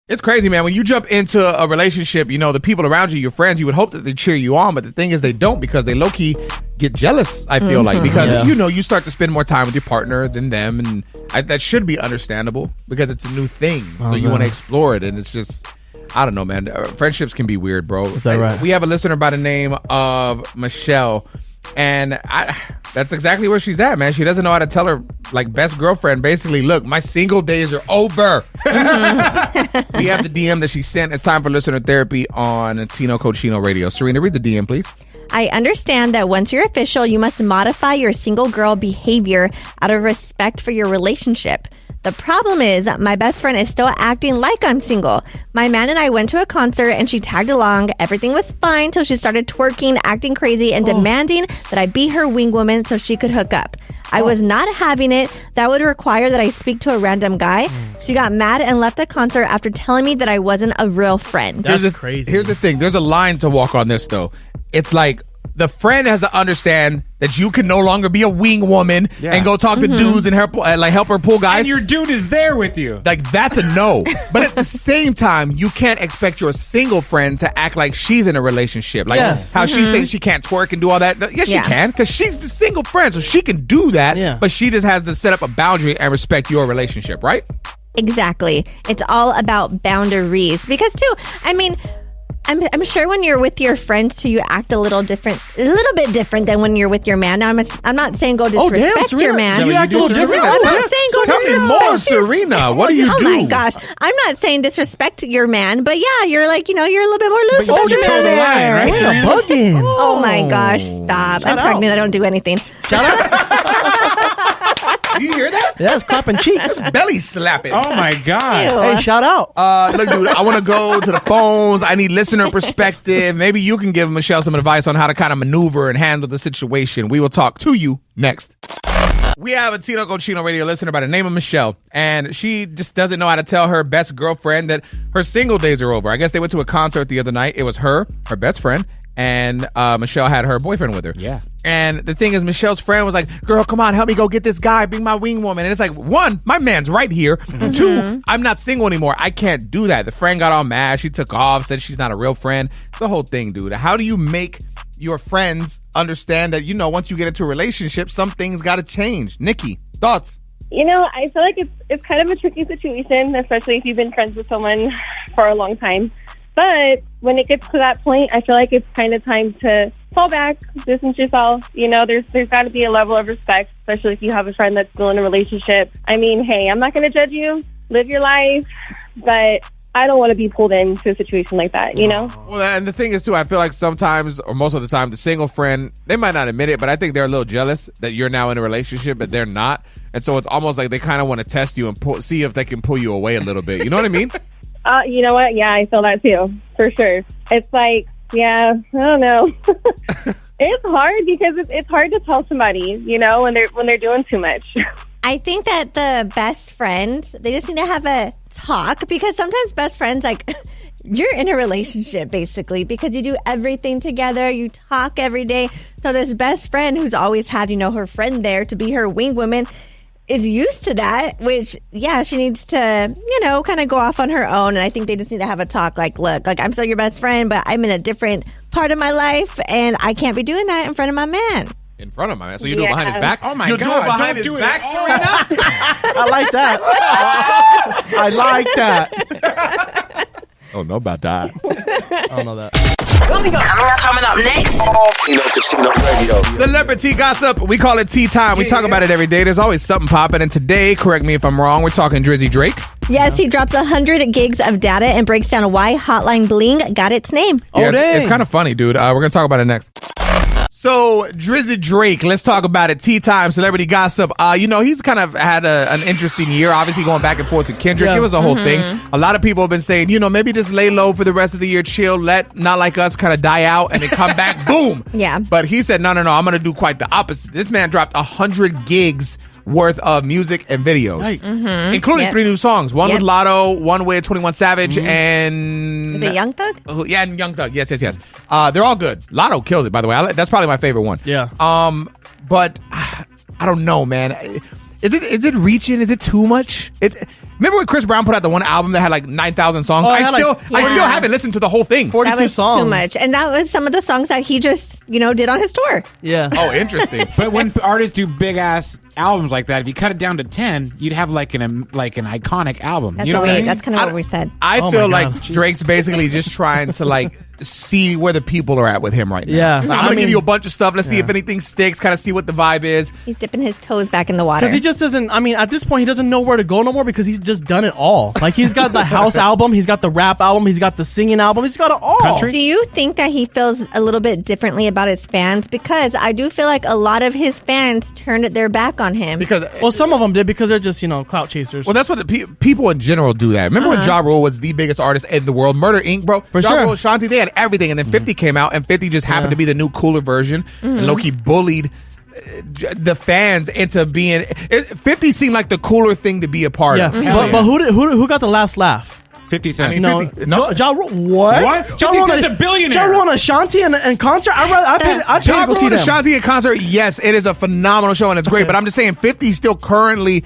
It's crazy, man. When you jump into a relationship, you know, the people around you, your friends, you would hope that they cheer you on. But the thing is, they don't, because they low-key get jealous, I feel like. Because, you know, you start to spend more time with your partner than them. And that should be understandable because it's a new thing. So you want to explore it. And it's just, I don't know, man. Friendships can be weird, bro. Is that right? We have a listener by the name of Michelle. And that's exactly where she's at, man. She doesn't know how to tell her like best girlfriend, basically, look, my single days are over. We have the DM that she sent. It's time for listener therapy on Tino Cochino Radio. Serina, read the DM, please. I understand that once you're official, you must modify your single girl behavior out of respect for your relationship. The problem is my best friend is still acting like I'm single. My man and I went to a concert and she tagged along. Everything was fine till she started twerking, acting crazy, and demanding that I be her wing woman so she could hook up. I was not having it. That would require that I speak to a random guy. She got mad and left the concert after telling me that I wasn't a real friend. That's crazy. Here's the thing. There's a line to walk on this, though. It's like the friend has to understand that you can no longer be a wing woman and go talk to dudes and help her pull guys. And your dude is there with you. Like, that's a no. But at the same time, you can't expect your single friend to act like she's in a relationship. Like how she's saying she can't twerk and do all that. Yes, she can, because she's the single friend, so she can do that. Yeah. But she just has to set up a boundary and respect your relationship, right? Exactly. It's all about boundaries. Because, too, I mean, I'm sure when you're with your friends too, you act a little bit different than when you're with your man. Now, I'm not saying go disrespect your man. You act a little different. I'm not saying go Tell me more, Serena. What do you do? Oh my gosh, I'm not saying disrespect your man, but yeah, you're like, you're a little bit more loose. But you toe the line, right? Serena bugging. Oh my gosh, stop! I'm pregnant. I don't do anything. Shout out. You hear that? Yeah, it's clapping cheeks. Belly slapping. Oh my God. Ew. Hey, shout out. Look, dude, I want to go to the phones. I need listener perspective. Maybe you can give Michelle some advice on how to kind of maneuver and handle the situation. We will talk to you next. We have a Tino Cochino Radio listener by the name of Michelle, and she just doesn't know how to tell her best girlfriend that her single days are over. I guess they went to a concert the other night. It was her best friend, and Michelle had her boyfriend with her. Yeah. And the thing is, Michelle's friend was like, girl, come on, help me go get this guy, be my wing woman. And it's like, one, my man's right here. Two, I'm not single anymore. I can't do that. The friend got all mad. She took off, said she's not a real friend. It's the whole thing, dude. How do you make your friends understand that, once you get into a relationship, some things got to change? Nikki, thoughts? I feel like it's kind of a tricky situation, especially if you've been friends with someone for a long time. But when it gets to that point, I feel like it's kind of time to fall back, distance yourself. There's got to be a level of respect, especially if you have a friend that's still in a relationship. I mean, hey, I'm not going to judge you. Live your life. But I don't want to be pulled into a situation like that, Well, and the thing is, too, I feel like sometimes, or most of the time, the single friend, they might not admit it, but I think they're a little jealous that you're now in a relationship, but they're not. And so it's almost like they kind of want to test you and see if they can pull you away a little bit. You know what I mean? You know what? Yeah, I feel that too, for sure. It's like, I don't know. It's hard because it's hard to tell somebody, when they're doing too much. I think that the best friends, they just need to have a talk, because sometimes best friends, like, you're in a relationship basically because you do everything together, you talk every day. So this best friend who's always had, her friend there to be her wing woman is used to that, which, she needs to, kind of go off on her own. And I think they just need to have a talk like, look, like, I'm still your best friend, but I'm in a different part of my life and I can't be doing that in front of my man. In front of my man. So you do it behind his back? Oh, my you God. Do it behind Don't his do it. back, Serena? I like that. I like that. I don't know about that. I don't know that. Coming up next. Tino Cochino Radio. Celebrity gossip. We call it tea time. We talk about it every day. There's always something popping. And today, correct me if I'm wrong, we're talking Drizzy Drake. Yes, he drops 100 gigs of data and breaks down why Hotline Bling got its name. Yeah, it's kind of funny, dude. We're going to talk about it next. So, Drizzy Drake, let's talk about it. Tea time, celebrity gossip. He's kind of had an interesting year, obviously going back and forth with Kendrick. Yeah. It was a whole thing. A lot of people have been saying, maybe just lay low for the rest of the year, chill, let Not Like Us kind of die out and then come back, boom. Yeah. But he said, no, I'm going to do quite the opposite. This man dropped 100 gigs worth of music and videos, including 3 new songs. One with Lotto, one with 21 Savage, and... Is it Young Thug? Yeah, and Young Thug. Yes. They're all good. Lotto kills it, by the way. That's probably my favorite one. Yeah. But I don't know, man. Is it reaching? Is it too much? Remember when Chris Brown put out the one album that had like 9,000 songs? Oh, I still haven't listened to the whole thing. 42 That was songs. too much. And that was some of the songs that he just, did on his tour. Yeah. Oh, interesting. But when artists do big ass albums like that, if you cut it down to 10, you'd have like an iconic album. That's you know what what I we, mean? that's kind of what we said. I Oh feel my like God. Drake's basically just trying to like see where the people are at with him right now. Yeah. Like, I'm I gonna give mean- you a bunch of stuff. Let's see if anything sticks. Kind of see what the vibe is. He's dipping his toes back in the water. Because he just doesn't, at this point, he doesn't know where to go no more because he's just done it all. Like, he's got the house album, he's got the rap album, he's got the singing album, he's got it all. Country? Do you think that he feels a little bit differently about his fans? Because I do feel like a lot of his fans turned their back on him. Because Well, some of them did because they're just, clout chasers. well, that's what people in general do. That remember when Ja Rule was the biggest artist in the world? Murder Inc. Bro, For Ja sure. Rule, Shanti, they had everything, and then 50 came out, and 50 just happened to be the new cooler version, and Loki bullied the fans into being. 50 seemed like the cooler thing to be a part yeah. of. But who got the last laugh? 50 Cent. I mean, No, 50 no. Ja Rule. What? What? Ja 50 Rule Cent's a billionaire. Ja Rule on Ashanti and concert. I paid Ja to go Rule see and them. Ashanti in concert, yes, it is a phenomenal show and it's great. But I'm just saying, 50 still currently,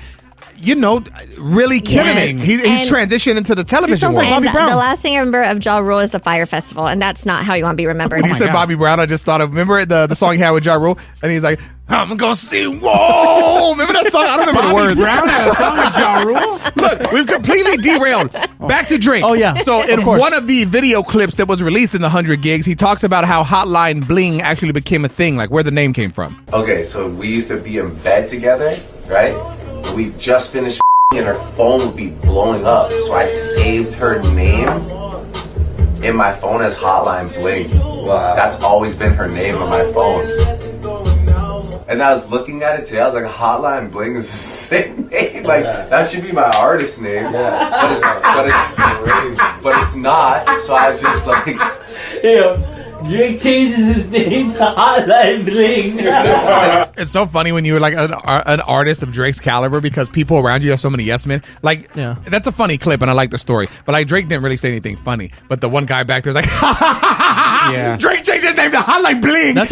really killing it. Yes. He's And- transitioned into the television sounds like world. Bobby And Brown. the last thing I remember of Ja Rule is the Fire Festival, and that's not how you want to be remembered. When you said God. Bobby Brown, I just thought of, remember the song he had with Ja Rule? And he's like, I'm gonna see, whoa! Remember that song? I don't remember the words. Brown had a song with Ja Rule? Look, we've completely derailed. Back to Drake. Oh, yeah. So in Of course. one of the video clips that was released in the 100 Gigs, he talks about how Hotline Bling actually became a thing, like where the name came from. Okay, so we used to be in bed together, right? We just finished and her phone would be blowing up. So I saved her name in my phone as Hotline Bling. Wow. That's always been her name on my phone. And I was looking at it today, I was like, Hotline Bling is a sick name. Like, that should be my artist name. But it's not. So I was just like... Drake changes his name to Hotline Bling. It's so funny when you're like an artist of Drake's caliber because people around you have so many yes men. Like, Yeah. that's a funny clip and I like the story. But like Drake didn't really say anything funny. But the one guy back there's like, Yeah. Drake changed his name to Hotline Bling. That's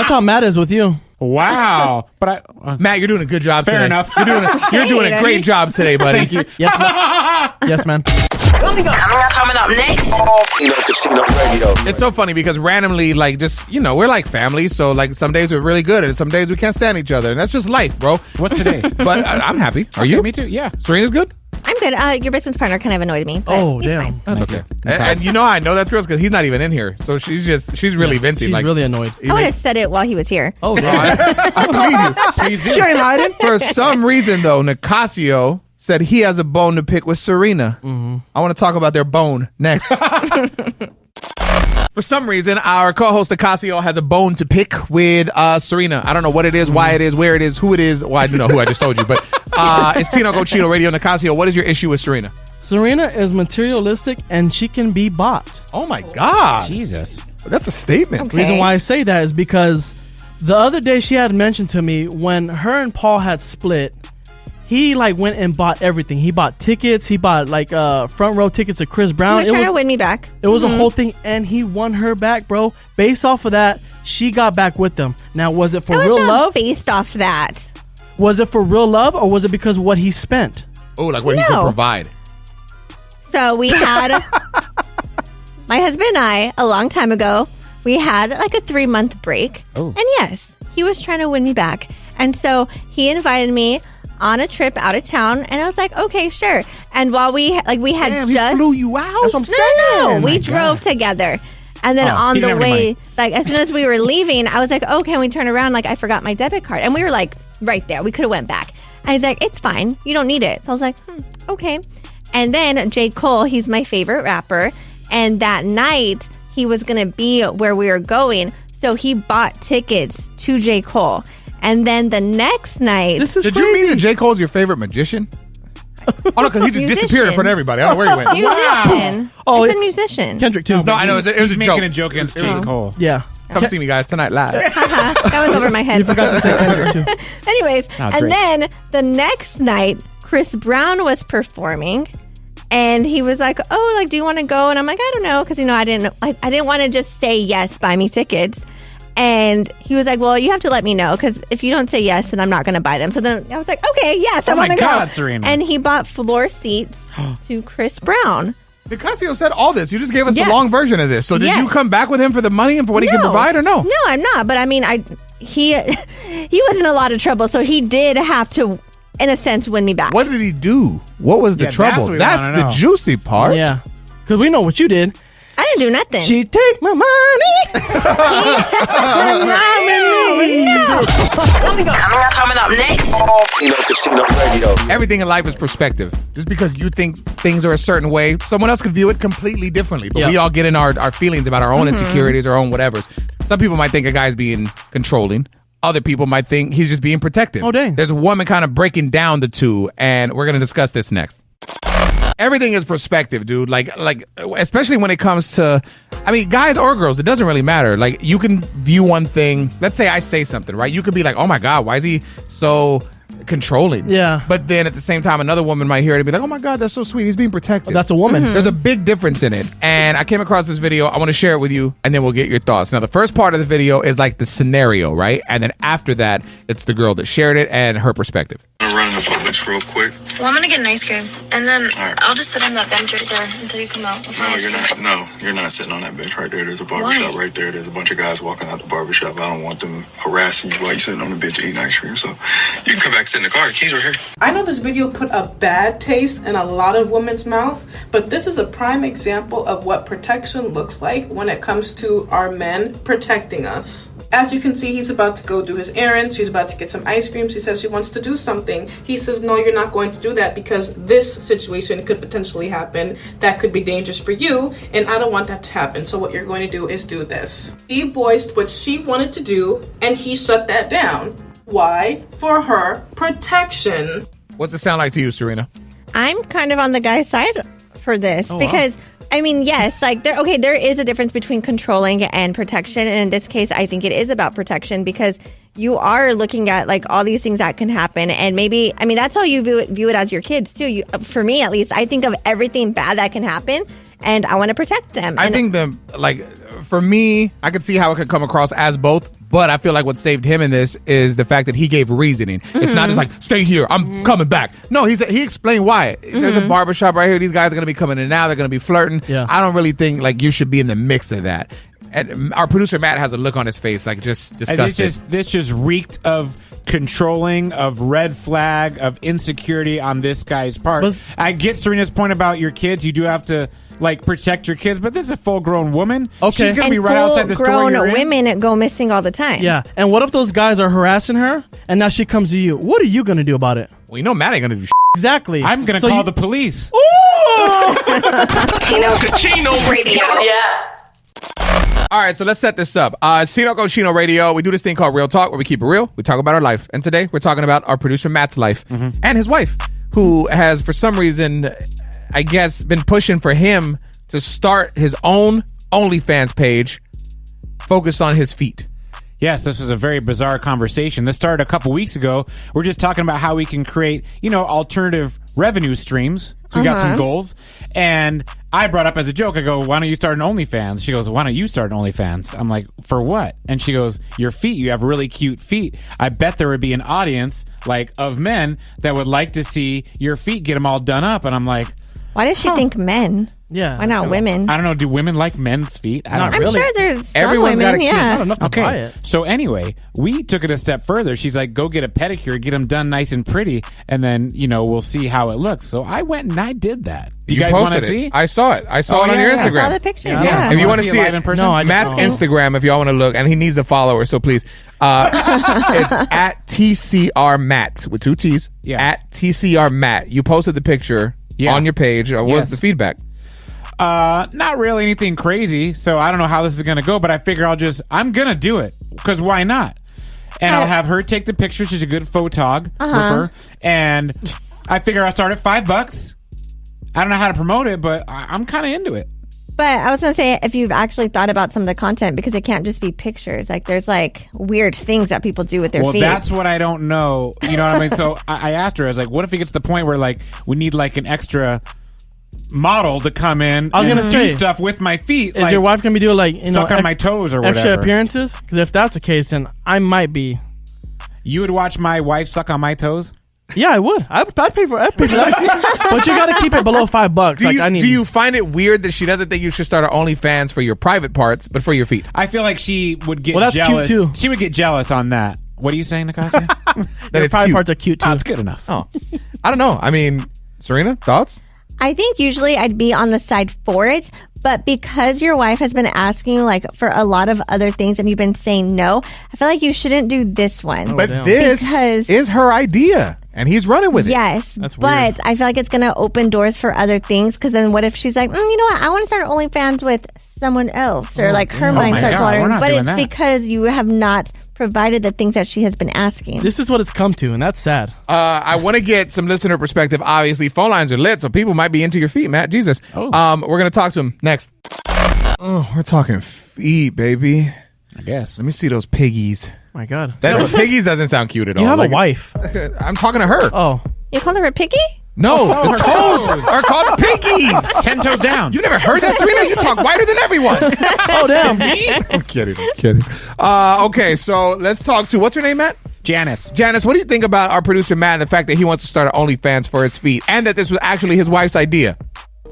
how Matt is with you. Wow. But Matt, you're doing a good job. Fair today. enough. You're doing a great job today, buddy. Thank you. Yes, man. Yes, man. Coming up next. Tino Casino Radio. It's so funny because randomly, like, just, we're like family. So, like, some days we're really good and some days we can't stand each other. And that's just life, bro. What's today? But I'm happy. Are you? Me too. Yeah. Serena's good? I'm good. Your business partner kind of annoyed me. But Oh, he's damn. fine. That's okay. And you know how I know that's girls because he's not even in here. So she's really venting. She's like, really annoyed. I would have said it while he was here. Oh, damn. I believe you. Please do. She ain't hiding. For some reason, though, Nicasio said he has a bone to pick with Serina. I want to talk about their bone next. For some reason, our co-host Nicasio has a bone to pick with Serina. I don't know what it is, why it is, where it is, who it is. Well, I do know who I just told you, but it's Tino Cochino Radio. Nicasio, what is your issue with Serina? Serena is materialistic and she can be bought. Oh my God. Jesus. That's a statement. Okay. The reason why I say that is because the other day she had mentioned to me when her and Paul had split, he like went and bought everything. He bought tickets. He bought like front row tickets to Chris He Brown. was trying to win me back. It was a whole thing, and he won her back, bro. Based off of that, she got back with them. Now, was it for It was real not love? based off that. Was it for real love, or was it because of what he spent? Oh, like what he could No. provide. So we had my husband and I a long time ago. We had like a 3-month break, and yes, he was trying to win me back. And so he invited me on a trip out of town, and I was like, okay, sure. And while we had Damn, he just flew you out? That's what I'm saying. no, we drove together. And then Oh, on he the didn't have any way, like as soon as we were leaving, I was like, oh, can we turn around? Like I forgot my debit card. And we were like right there. We could have went back. And he's like, it's fine. You don't need it. So I was like, okay. And then J. Cole, he's my favorite rapper. And that night he was going to be where we were going. So he bought tickets to J. Cole. And then the next night, This is Did crazy. you mean that J. Cole's your favorite magician? Oh, no, because he just disappeared in front of everybody. I don't know where he went. musician. Oh, I yeah. said musician. Kendrick too. No, I know. It was He's a making joke. a joke against J. Cole. Yeah. Come see me, guys, tonight live. That was over my head. You forgot to say Kendrick too. Anyways, Drake. and then the next night, Chris Brown was performing, and he was like, "Oh, like, do you want to go?" And I'm like, "I don't know," because I didn't want to just say yes, buy me tickets. And he was like, well, you have to let me know, because if you don't say yes, then I'm not going to buy them. So then I was like, okay, yes, I want to go. Oh my God, Serina. And he bought floor seats to Chris Brown. Nicasio said all this. You just gave us Yes. the long version of this. So did you come back with him for the money and for what he can provide, or no? No, I'm not. But I mean, he was in a lot of trouble, so he did have to, in a sense, win me back. What did he do? What was the trouble? That's the juicy part. Yeah. Because we know what you did. I didn't do nothing. She take my money. Coming up next. Tino Casino Radio. Everything in life is perspective. Just because you think things are a certain way, someone else could view it completely differently. But we all get in our feelings about our own insecurities, our own whatevers. Some people might think a guy's being controlling. Other people might think he's just being protective. Oh, dang. There's a woman kind of breaking down the two, and we're going to discuss this next. Everything is perspective, dude. Like, especially when it comes to, I mean, guys or girls, it doesn't really matter. Like, you can view one thing. Let's say I say something, right? You could be like, oh my God, why is he so controlling? Yeah. But then at the same time, another woman might hear it and be like, oh my God, that's so sweet. He's being protected. That's a woman. There's a big difference in it. And I came across this video. I want to share it with you, and then we'll get your thoughts. Now, the first part of the video is like the scenario, right? And then after that, it's the girl that shared it and her perspective. I'm gonna run in the Publix real quick. Well, I'm gonna get an ice cream, and then I'll just sit on that bench right there until you come out. You're not sitting on that bench right there. There's a barbershop right there. There's a bunch of guys walking out the barbershop. I don't want them harassing you while you're sitting on the bench eating ice cream. So you can come back, sit in the car. The keys are here. I know this video put a bad taste in a lot of women's mouth, but this is a prime example of what protection looks like when it comes to our men protecting us. As you can see, he's about to go do his errands. She's about to get some ice cream. She says she wants to do something. He says, no, you're not going to do that because this situation could potentially happen. That could be dangerous for you, and I don't want that to happen. So what you're going to do is do this. She voiced what she wanted to do, and he shut that down. Why? For her protection. What's it sound like to you, Serina? I'm kind of on the guy's side for this because... I mean, yes, like there is a difference between controlling and protection. And in this case, I think it is about protection because you are looking at like all these things that can happen. And maybe, I mean, that's how you view it as your kids too. For me, at least, I think of everything bad that can happen and I want to protect them. I think for me, I could see how it could come across as both. But I feel like what saved him in this is the fact that he gave reasoning. It's not just like, stay here, I'm coming back. No, he explained why. There's a barbershop right here. These guys are going to be coming in and out. They're going to be flirting. Yeah. I don't really think like you should be in the mix of that. And our producer, Matt, has a look on his face like just disgusted. This just reeked of controlling, of red flag, of insecurity on this guy's part. I get Serena's point about your kids. You do have to like protect your kids, but this is a full-grown woman. Okay. She's gonna be right outside the store you're in. Women go missing all the time. Yeah, and what if those guys are harassing her, and now she comes to you? What are you gonna do about it? Well, you know Matt ain't gonna do Exactly. I'm gonna call the police. Tino Radio. Yeah. All right, so let's set this up. It's Tino Cochino Radio. We do this thing called Real Talk where we keep it real. We talk about our life. And today we're talking about our producer Matt's life and his wife, who has, for some reason, I guess, been pushing for him to start his own OnlyFans page focused on his feet. Yes, this was a very bizarre conversation. This started a couple weeks ago. We're just talking about how we can create, alternative revenue streams. So we got some goals. And I brought up as a joke, I go, why don't you start an OnlyFans? She goes, why don't you start an OnlyFans? I'm like, for what? And she goes, your feet. You have really cute feet. I bet there would be an audience of men that would like to see your feet, get them all done up. And I'm like, why does she think men? Yeah. Why not women? I don't know. Do women like men's feet? I'm sure there's some Everyone's women, got a kid. yeah. Not enough to buy it. So anyway, we took it a step further. She's like, go get a pedicure, get them done nice and pretty, and then, we'll see how it looks. So I went and I did that. You guys want to posted see? it. I saw it. I saw it on your Instagram. I saw the pictures, yeah. If you want to see live it, in person? No, I Matt's don't. Instagram, if y'all want to look, and he needs a follower, so please. It's at TCR Matt with 2 T's. Yeah. At TCR Matt. You posted the picture on your page. What was the feedback? Not really anything crazy. So I don't know how this is going to go, but I figure I'm going to do it because why not? And I'll have her take the picture. She's a good photographer. And I figure I'll start at $5. I don't know how to promote it, but I'm kind of into it. But I was going to say, if you've actually thought about some of the content, because it can't just be pictures. Like, there's weird things that people do with their feet. Well, that's what I don't know. You know what I mean? So I asked her, I was like, what if it gets to the point where we need an extra model to come in I was and gonna do say, stuff with my feet. Is your wife gonna be doing like, you know, suck on my toes or extra whatever? appearances? Because if that's the case, then I might be. You would watch my wife suck on my toes? Yeah, I would. I'd pay for that. But you got to keep it below $5. Do you find it weird that she doesn't think you should start an OnlyFans for your private parts, but for your feet? I feel like she would get that's jealous. cute too. She would get jealous on that. What are you saying, Nicasio? Your private parts are cute too. That's good enough. Oh, I don't know. I mean, Serena, thoughts? I think usually I'd be on the side for it, but because your wife has been asking you like for a lot of other things and you've been saying no, I feel like you shouldn't do this one. But this is her idea, and he's running with it. Yes, That's but weird. I feel like it's going to open doors for other things because then what if she's like, you know what, I want to start OnlyFans with someone else, or like her mind starts wandering, but it's because you have not provided the things that she has been asking. This is what it's come to, and that's sad. I want to get some listener perspective. Obviously, phone lines are lit, so people might be into your feet, Matt. Jesus. We're going to talk to him next. Oh, we're talking feet, baby. I guess. Let me see those piggies. My God. Piggies doesn't sound cute at all. You have a wife. I'm talking to her. Oh. You call her a piggy? No, the toes are called piggies. 10 toes down. You never heard that, Serena? You talk whiter than everyone. Oh, damn. I'm kidding. Okay, so let's talk to, what's her name, Matt? Janice. Janice, what do you think about our producer, Matt, and the fact that he wants to start an OnlyFans for his feet, and that this was actually his wife's idea?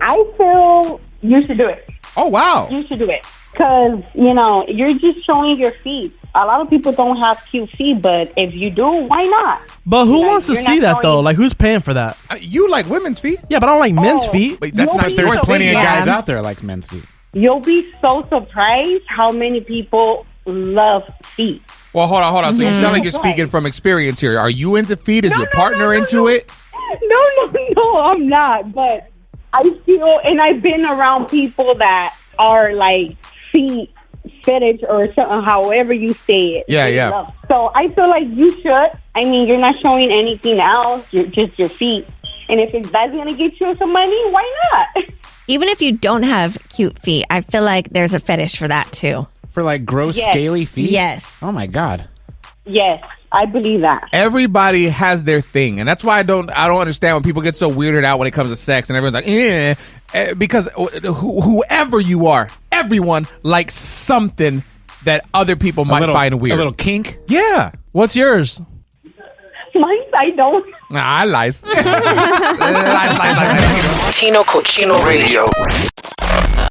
I feel you should do it. Oh, wow. You should do it. Because, you're just showing your feet. A lot of people don't have cute feet, but if you do, why not? But who wants to see that, though? Like, who's paying for that? You like women's feet? Yeah, but I don't like men's feet. Wait, that's not. There's plenty of guys out there like men's feet. You'll be so surprised how many people love feet. Well, hold on. So you sound like you're speaking from experience here. Are you into feet? Is your partner into it? No, I'm not. But I feel, and I've been around people that are like feet fetish or something, however you say it. Yeah. So I feel like you should. I mean, you're not showing anything else. You're just your feet. And if that's going to get you some money, why not? Even if you don't have cute feet, I feel like there's a fetish for that too. For like gross, Yes. scaly feet? Yes. Oh my God. Yes, I believe that. Everybody has their thing, and that's why I don't understand when people get so weirded out when it comes to sex, and everyone's like, because whoever you are, everyone likes something that other people might find weird. A little kink? Yeah. What's yours? Mine, I don't. Nah, I lies. Tino Cochino Radio.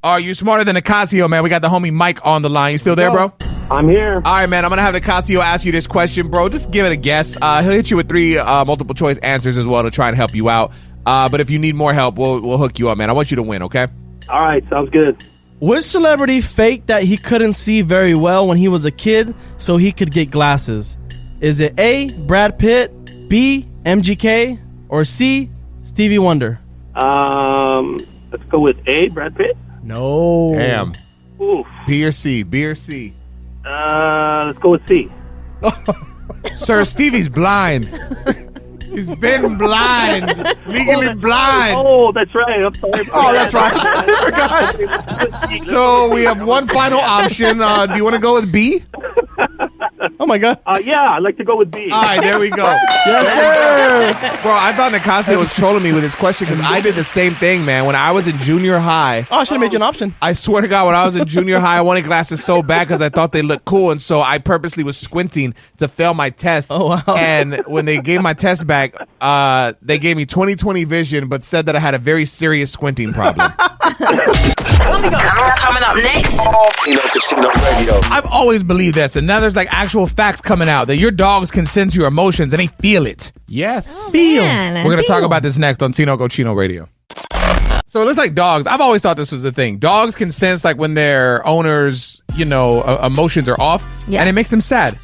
Oh, you smarter than Nicasio, man. We got the homie Mike on the line. You still there, bro? I'm here. All right, man. I'm going to have Nicasio ask you this question, bro. Just give it a guess. He'll hit you with 3 multiple choice answers as well to try and help you out. But if you need more help, we'll hook you up, man. I want you to win, okay? All right, sounds good. Which celebrity faked that he couldn't see very well when he was a kid so he could get glasses? Is it A, Brad Pitt, B, MGK, or C, Stevie Wonder? Let's go with A, Brad Pitt. No. Damn. Oof. B or C? B or C? Let's go with C. Sir, Stevie's blind. He's been blind. Legally blind. Oh, that's right. I'm sorry. Oh, that's right. I forgot. So we have one final option. Do you want to go with B? Oh, my God. Yeah, I'd like to go with B. All right, there we go. Yes, sir. Bro, I thought Nicasio was trolling me with his question because I did the same thing, man. When I was in junior high. Oh, I should have made you an option. I swear to God, when I was in junior high, I wanted glasses so bad because I thought they looked cool. And so I purposely was squinting to fail my test. Oh, wow. And when they gave my test back, they gave me 20/20 vision, but said that I had a very serious squinting problem. Coming up next. Tino Cochino Radio. I've always believed this, and now there's like actual facts coming out that your dogs can sense your emotions and they feel it. Yes. Feel. Man, We're going to talk about this next on Tino Cochino Radio. So it looks like dogs. I've always thought this was the thing. Dogs can sense like when their owners, emotions are off, Yes. and it makes them sad.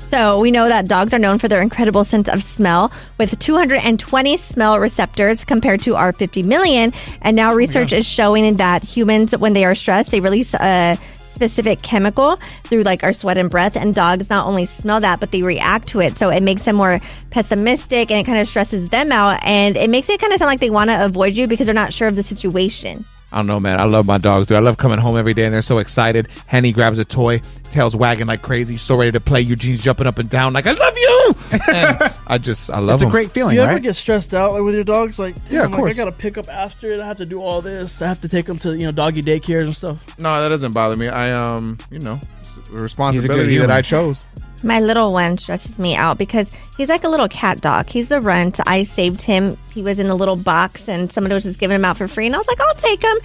So we know that dogs are known for their incredible sense of smell, with 220 smell receptors compared to our 50 million. And now research is showing that humans, when they are stressed, they release a specific chemical through like our sweat and breath, and dogs not only smell that, but they react to it. So it makes them more pessimistic, and it kind of stresses them out, and it makes it kind of sound like they want to avoid you because they're not sure of the situation. I don't know, man. I love my dogs, dude. I love coming home every day and they're so excited. Henny grabs a toy, tail's wagging like crazy, so ready to play. Eugene's jumping up and down like, I love you! And I love them. It's a great feeling, Do you right? ever get stressed out like, with your dogs? Like, Yeah, of like, course. I got to pick up after it. I have to do all this. I have to take them to, doggy daycares and stuff. No, that doesn't bother me. I, it's a responsibility human. that I chose. My little one stresses me out because he's like a little cat dog. He's the runt. I saved him. He was in a little box and somebody was just giving him out for free. And I was like, I'll take him.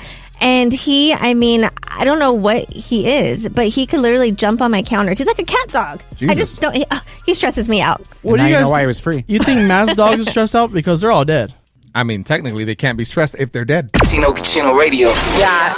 And I don't know what he is, but he could literally jump on my counters. He's like a cat dog. Jesus. I just don't. He stresses me out. And now you know why he was free. You think Matt's dogs are stressed out because they're all dead? I mean, technically, they can't be stressed if they're dead. Tino Radio. Yeah.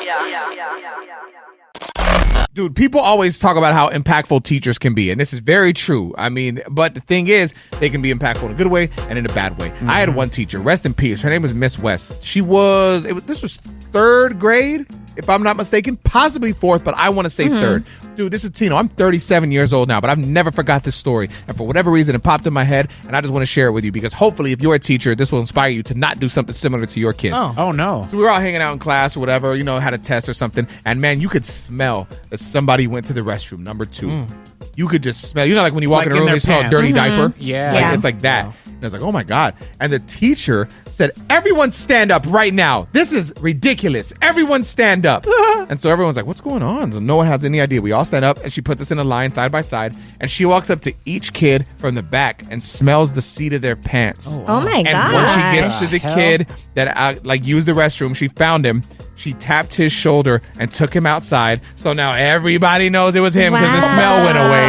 Dude, people always talk about how impactful teachers can be, and this is very true. I mean, but the thing is, they can be impactful in a good way and in a bad way. I had one teacher, rest in peace. Her name was Miss West. This was third grade, if I'm not mistaken, possibly fourth, but I want to say third. Dude, this is Tino. I'm 37 years old now, but I've never forgot this story. And for whatever reason, it popped in my head, and I just want to share it with you because hopefully, if you're a teacher, this will inspire you to not do something similar to your kids. Oh no. So we were all hanging out in class or whatever, had a test or something. And man, you could smell that somebody went to the restroom, number 2. You could just smell, like when you walk Like in a in room, their they smell a pants. dirty diaper. Yeah. Yeah. It's like that. And I was like, oh my God. And the teacher said, everyone stand up right now. This is ridiculous. Everyone stand up. And so everyone's like, what's going on? So no one has any idea. We all stand up and she puts us in a line side by side. And she walks up to each kid from the back and smells the seat of their pants. Oh my God. And when she gets to the kid that used the restroom, she found him. She tapped his shoulder and took him outside. So now everybody knows it was him because the smell went away.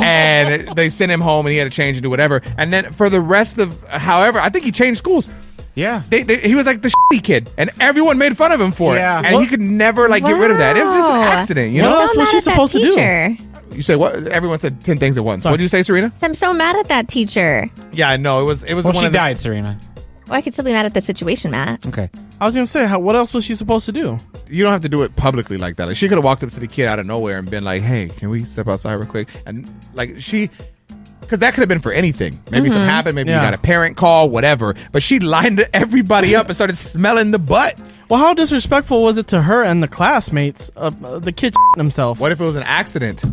And they sent him home and he had to change and do whatever. And then for the rest of, however, I think he changed schools. Yeah. He was like the shitty kid, and everyone made fun of him for it. Yeah. And he could never get rid of that. It was just an accident, What else So was mad she at that supposed to do? teacher. You say what? Everyone said 10 things at once. What did you say, Serena? I'm so mad at that teacher. Yeah, I know. It was Well, one she of the, died, Serena. Well, I could still be mad at the situation, Matt. Okay. I was going to say, what else was she supposed to do? You don't have to do it publicly like that. Like, she could have walked up to the kid out of nowhere and been like, hey, can we step outside real quick? And because that could have been for anything. Maybe something happened. Maybe you got a parent call, whatever. But she lined everybody up and started smelling the butt. Well, how disrespectful was it to her and the classmates of the kid himself? What if it was an accident?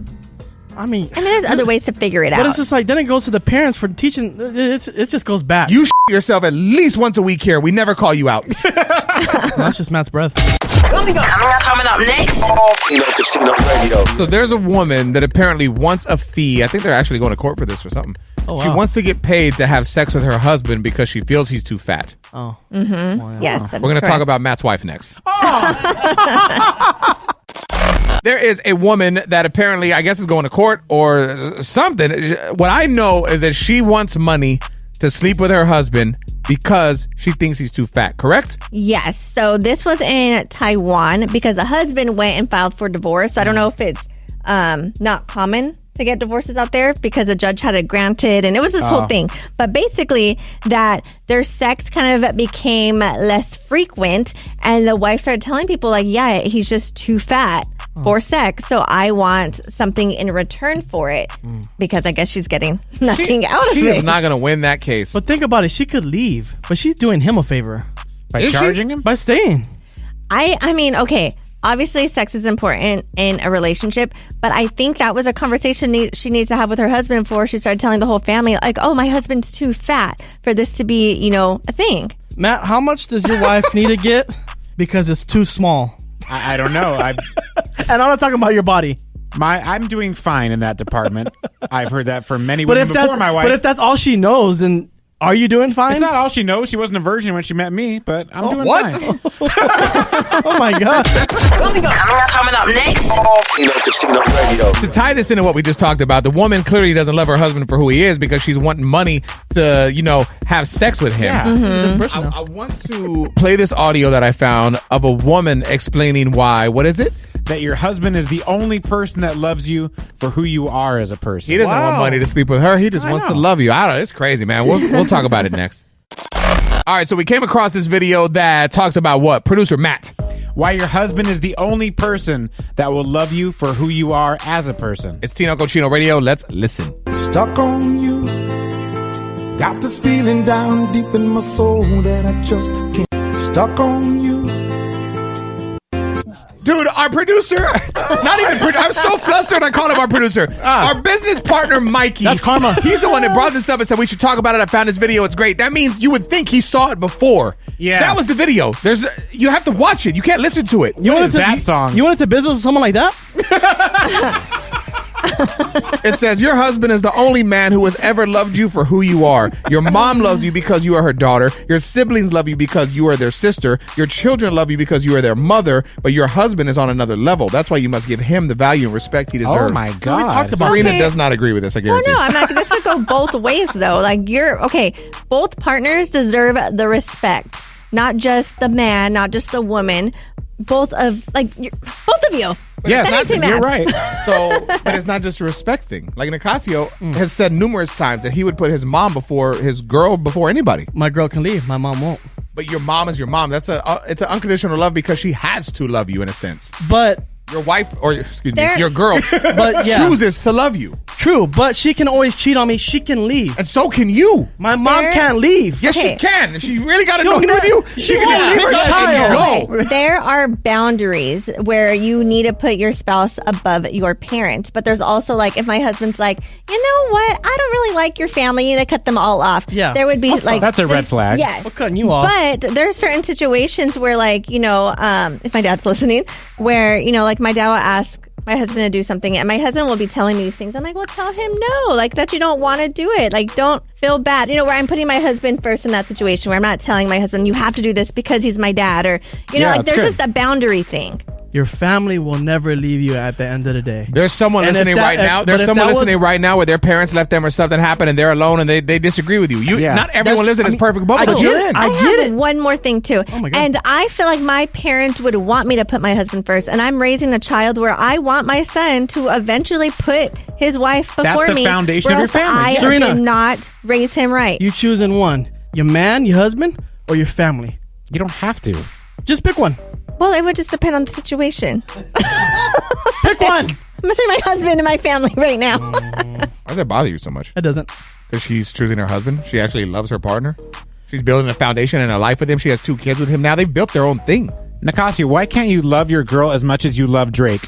I mean, there's other ways to figure it out. But it's just like, then it goes to the parents for teaching. It just goes back. You yourself at least once a week here. We never call you out. That's just Matt's breath. Coming up next. Tino Radio. So there's a woman that apparently wants a fee. I think they're actually going to court for this or something. Oh, wow. She wants to get paid to have sex with her husband because she feels he's too fat. Oh. Yes, We're going to talk about Matt's wife next. There is a woman that apparently, I guess, is going to court or something. What I know is that she wants money to sleep with her husband because she thinks he's too fat, correct? Yes. So this was in Taiwan because the husband went and filed for divorce. So I don't know if it's not common to get divorces out there because the judge had it granted and it was this whole thing. But basically that their sex kind of became less frequent and the wife started telling people like, yeah, he's just too fat for sex. So I want something in return for it because I guess she's getting nothing out of She it. is not going to win that case. But think about it. She could leave, but she's doing him a favor. By charging him? By staying. I mean, okay. Obviously, sex is important in a relationship, but I think that was a conversation she needs to have with her husband before she started telling the whole family, like, oh, my husband's too fat for this to be, a thing. Matt, how much does your wife need to get? Because it's too small. I don't know. And I'm not talking about your body. I'm doing fine in that department. I've heard that from many women before my wife. But if that's all she knows, then are you doing fine? It's not all she knows. She wasn't a virgin when she met me, but I'm doing fine. Oh my God. Coming up next. Tino Radio. To tie this into what we just talked about, the woman clearly doesn't love her husband for who he is because she's wanting money to, have sex with him. Yeah. I want to play this audio that I found of a woman explaining why. What is it? That your husband is the only person that loves you for who you are as a person. He doesn't want money to sleep with her. He just wants to love you. I don't know. It's crazy, man. We'll talk about it next. All right, so we came across this video that talks about what? Producer Matt. Why your husband is the only person that will love you for who you are as a person. It's Tino Cochino Radio. Let's listen. Stuck on you. Got this feeling down deep in my soul that I just can't. Stuck on you. Dude, our producer, I'm so flustered I call him our producer. Our business partner, Mikey. That's karma. He's the one that brought this up and said we should talk about it. I found this video. It's great. That means you would think he saw it before. Yeah. That was the video. You have to watch it. You can't listen to it. You wanted that song? You wanted to business with someone like that? It says, your husband is the only man who has ever loved you for who you are. Your mom loves you because you are her daughter. Your siblings love you because you are their sister. Your children love you because you are their mother. But your husband is on another level. That's why you must give him the value and respect he deserves. Oh my God. We talked about Serina Okay. does not agree with this, I Well, guarantee. no, I'm not. This would go both ways, though. Like, both partners deserve the respect. Not just the man, not just the woman. Both of you. Yes, That makes me you're mad. right. So, but it's not just a respect thing. Like Nicasio has said numerous times that he would put his mom before his girl, before anybody. My girl can leave. My mom won't. But your mom is your mom. It's an unconditional love because she has to love you in a sense. But Your wife, or excuse me, There- your girl, But, yeah. chooses to love you, true, but she can always cheat on me. She can leave. and so can you. My mom There- can't leave. Yes, Okay. she can. If she really got to She'll go with you, she can won't just leave pick her up and child. go. There are boundaries where you need to put your spouse above your parent. But there's also, like, if my husband's like, you know what? I don't really like your family. You need to cut them all off. Yeah. There would be, like... That's a red flag. Yes. We're cutting you off. But there are certain situations where, like, if my dad's listening, where, like, my dad will ask my husband to do something, and my husband will be telling me these things. I'm like, well, tell him no, like, that you don't want to do it. Like, don't feel bad. Where I'm putting my husband first in that situation, where I'm not telling my husband, you have to do this because he's my dad, or, Yeah, like, that's there's good. just a boundary thing. Your family will never leave you at the end of the day. There's someone And if listening that- right now. but There's if someone that was- listening right now where their parents left them or something happened and they're alone and they disagree with you. Yeah. Not everyone lives in this perfect bubble, but you're in. I have one more thing too. Oh my God. And I feel like my parent would want me to put my husband first, and I'm raising a child where I want my son to eventually put his wife That's before the me. foundation or of your else family. I Serina. did not raise him right. You choosing one. Your man, your husband, or your family. You don't have to. Just pick one. Well, it would just depend on the situation. Pick one. I'm gonna say my husband and my family right now. Why does that bother you so much? It doesn't. Because she's choosing her husband. She actually loves her partner. She's building a foundation and a life with him. She has 2 kids with him now. They've built their own thing. Nicasio, why can't you love your girl as much as you love Drake?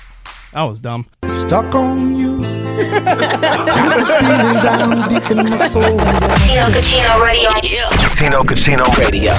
That was dumb. Stuck on you. Got this feeling down deep in my soul. Tino Radio. Tino Cucino Radio.